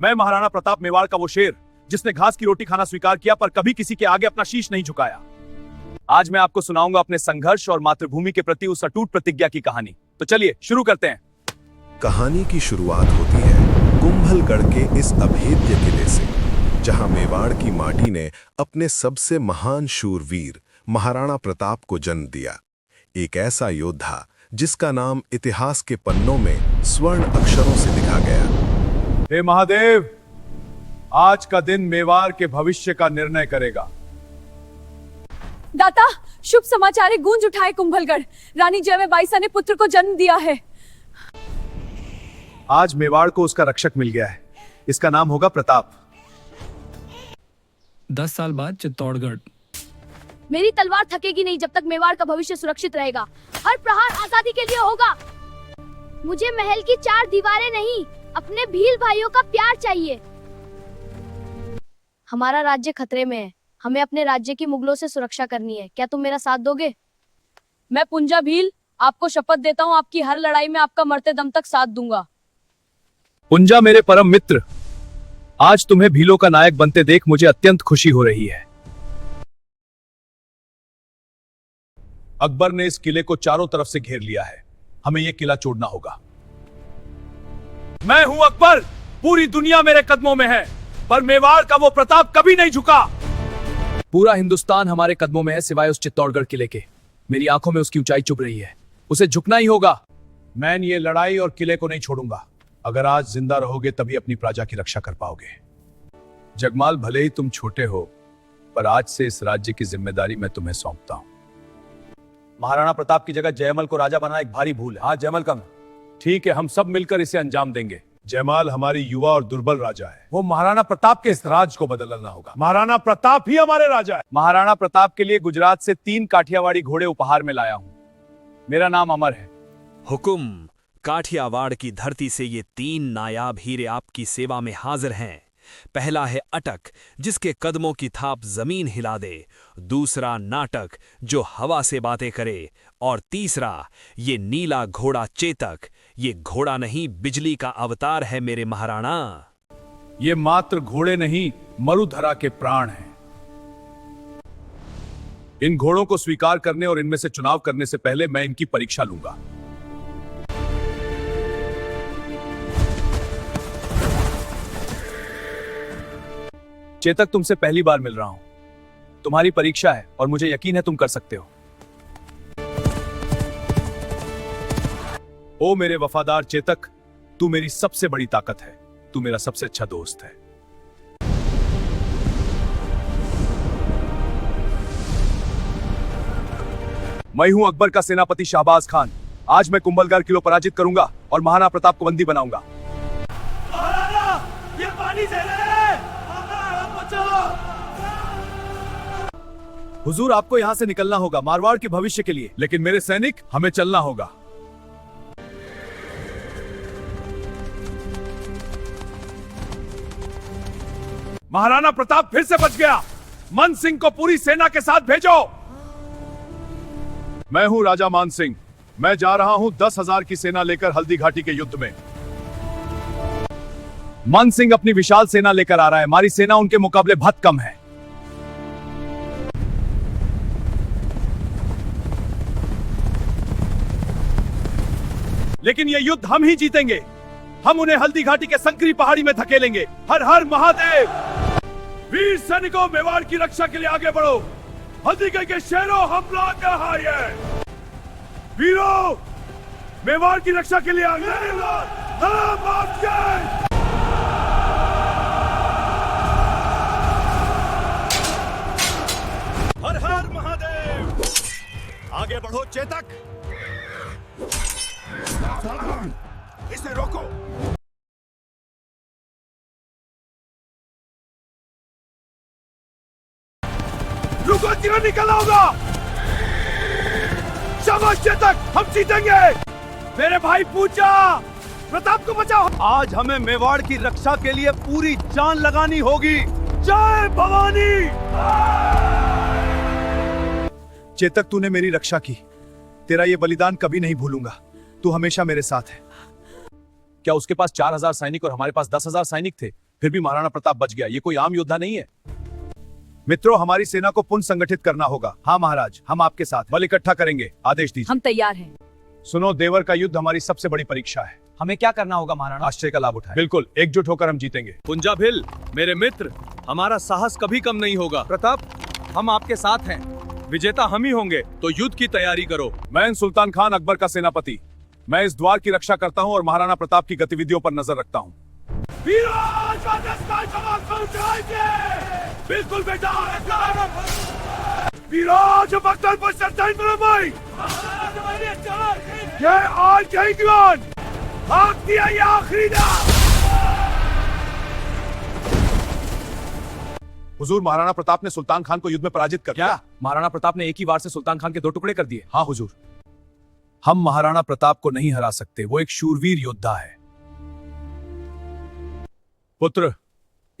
मैं महाराणा प्रताप मेवाड़ का वो शेर जिसने घास की रोटी खाना स्वीकार किया पर कभी किसी के आगे अपना शीश नहीं झुकाया। आज मैं आपको सुनाऊंगा अपने संघर्ष और मातृभूमि के प्रति उस अटूट प्रतिज्ञा की कहानी। तो चलिए शुरू करते हैं। कहानी की शुरुआत होती है कुंभलगढ़ के इस अभेद्य किले से, जहां मेवाड़ की माटी ने अपने सबसे महान शूरवीर महाराणा प्रताप को जन्म दिया। एक ऐसा योद्धा जिसका नाम इतिहास के पन्नों में स्वर्ण अक्षरों से लिखा गया। हे महादेव, आज का दिन मेवाड़ के भविष्य का निर्णय करेगा। दाता, शुभ समाचार गूंज उठाए कुंभलगढ़। रानी जयबाईसा ने पुत्र को जन्म दिया है। आज मेवाड़ को उसका रक्षक मिल गया है। इसका नाम होगा प्रताप। 10 साल बाद चित्तौड़गढ़। मेरी तलवार थकेगी नहीं जब तक मेवाड़ का भविष्य सुरक्षित रहेगा। हर प्रहार आजादी के लिए होगा। मुझे महल की 4 दीवारें नहीं, अपने भील भाइयों का प्यार चाहिए। हमारा राज्य खतरे में है। हमें अपने राज्य की मुगलों से सुरक्षा करनी है। क्या तुम मेरा साथ दोगे? मैं पुंजा भील आपको शपथ देता हूँ, आपकी हर लड़ाई में आपका मरते दम तक साथ दूंगा। पुंजा मेरे परम मित्र, आज तुम्हें भीलों का नायक बनते देख मुझे अत्यंत खुशी हो रही है। अकबर ने इस किले को चारों तरफ से घेर लिया है। हमें यह किला छोड़ना होगा। मैं हूं अकबर, पूरी दुनिया मेरे कदमों में है, पर मेवाड़ का वो प्रताप कभी नहीं झुका। पूरा हिंदुस्तान हमारे कदमों में है सिवाय उस चित्तौड़गढ़ किले के। मेरी आंखों में उसकी ऊंचाई चुभ रही है। उसे झुकना ही होगा। मैं ये लड़ाई और किले को नहीं छोड़ूंगा। अगर आज जिंदा रहोगे तभी अपनी प्रजा की रक्षा कर पाओगे। जगमाल, भले ही तुम छोटे हो, पर आज से इस राज्य की जिम्मेदारी मैं तुम्हें सौंपता हूं। महाराणा प्रताप की जगह जयमल को राजा बनाना एक भारी भूल है। हाँ, जयमल कम। ठीक है, हम सब मिलकर इसे अंजाम देंगे। जयमाल हमारी युवा और दुर्बल राजा है। वो महाराणा प्रताप के इस राज को बदलना होगा। महाराणा प्रताप ही हमारे राजा है। महाराणा प्रताप के लिए गुजरात से 3 काठियावाड़ी घोड़े उपहार में लाया हूं। मेरा नाम अमर है। हुकुम, काठियावाड़ की धरती से ये 3 नायाब हीरे आपकी सेवा में हाजिर हैं। पहला है अटक, जिसके कदमों की थाप जमीन हिला दे। दूसरा नाटक, जो हवा से बातें करे। और तीसरा ये नीला घोड़ा चेतक। ये घोड़ा नहीं, बिजली का अवतार है मेरे महाराणा। ये मात्र घोड़े नहीं, मरुधरा के प्राण हैं। इन घोड़ों को स्वीकार करने और इनमें से चुनाव करने से पहले मैं इनकी परीक्षा लूंगा। चेतक, तुमसे पहली बार मिल रहा हूं। तुम्हारी परीक्षा है और मुझे यकीन है तुम कर सकते हो। ओ मेरे वफादार चेतक, तू मेरी सबसे बड़ी ताकत है। तू मेरा सबसे अच्छा दोस्त है। मैं हूं अकबर का सेनापति शाहबाज खान। आज मैं कुंभलगढ़ किलो पराजित करूंगा और महाराणा प्रताप को बंदी बनाऊंगा। ये पानी से हुजूर, आपको यहां से निकलना होगा मारवाड़ के भविष्य के लिए। लेकिन मेरे सैनिक, हमें चलना होगा। महाराणा प्रताप फिर से बच गया। मन सिंह को पूरी सेना के साथ भेजो। मैं हूं राजा मान सिंह। मैं जा रहा हूं 10,000 की सेना लेकर हल्दी घाटी के युद्ध में। मन सिंह अपनी विशाल सेना लेकर आ रहा है। हमारी सेना उनके मुकाबले बहुत कम है। लेकिन यह युद्ध हम ही जीतेंगे। हम उन्हें हल्दी घाटी के संकरी पहाड़ी में धकेलेंगे। हर हर महादेव। वीर सैनिकों, मेवाड़ की रक्षा के लिए आगे बढ़ो। हल्दी के शेरों, हमला कहां। वीरों, मेवाड़ की रक्षा के लिए आगे। हर हर महादेव। आगे बढ़ो चेतक। इसे रोको। रुको, तीर निकला होगा। शाबाश चेतक, हम जीतेंगे। मेरे भाई पूजा, प्रताप को बचाओ। आज हमें मेवाड़ की रक्षा के लिए पूरी जान लगानी होगी। जय भवानी। चेतक, तूने मेरी रक्षा की। तेरा ये बलिदान कभी नहीं भूलूंगा। तू हमेशा मेरे साथ है। क्या उसके पास 4,000 सैनिक और हमारे पास 10,000 सैनिक थे? फिर भी महाराणा प्रताप बच गया। ये कोई आम योद्धा नहीं है। मित्रों, हमारी सेना को पुनः संगठित करना होगा। हाँ महाराज, हम आपके साथ बल इकट्ठा करेंगे। आदेश दीजिए। हम तैयार हैं। सुनो, देवर का युद्ध हमारी सबसे बड़ी परीक्षा है। हमें क्या करना होगा महाराणा? आश्चर्य का लाभ उठाएं। बिल्कुल, एकजुट होकर हम जीतेंगे। पुंजा भिल, मेरे मित्र, हमारा साहस कभी कम नहीं होगा। प्रताप, हम आपके साथ हैं। विजेता हम ही होंगे, तो युद्ध की तैयारी करो। मैं सुल्तान खान अकबर का सेनापति। मैं इस द्वार की रक्षा करता हूँ और महाराणा प्रताप की गतिविधियों पर नजर रखता हूँ। बिल्कुल बेटा, विराज बख्तर ये आज जयद्वान भाग दिया, ये आखिरी हुजूर, महाराणा प्रताप ने सुल्तान खान को युद्ध में पराजित कर दिया। महाराणा प्रताप ने एक ही वार से सुल्तान खान के 2 टुकड़े कर दिए। हाँ हुजूर, हम महाराणा प्रताप को नहीं हरा सकते। वो एक शूरवीर योद्धा है। पुत्र,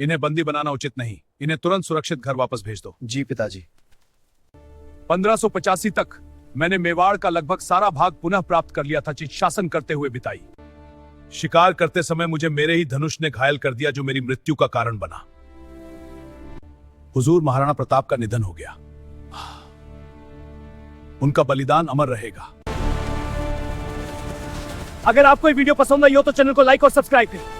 इन्हें बंदी बनाना उचित नहीं। इन्हें तुरंत सुरक्षित घर वापस भेज दो। जी पिताजी। 1585 तक मैंने मेवाड़ का लगभग सारा भाग पुनः प्राप्त कर लिया था, जिस शासन करते हुए बिताई। शिकार करते समय मुझे मेरे ही धनुष ने घायल कर दिया, जो मेरी मृत्यु का कारण बना। हुजूर, महाराणा प्रताप का निधन हो गया। उनका बलिदान अमर रहेगा। अगर आपको ये वीडियो पसंद आई हो तो चैनल को लाइक और सब्सक्राइब करें।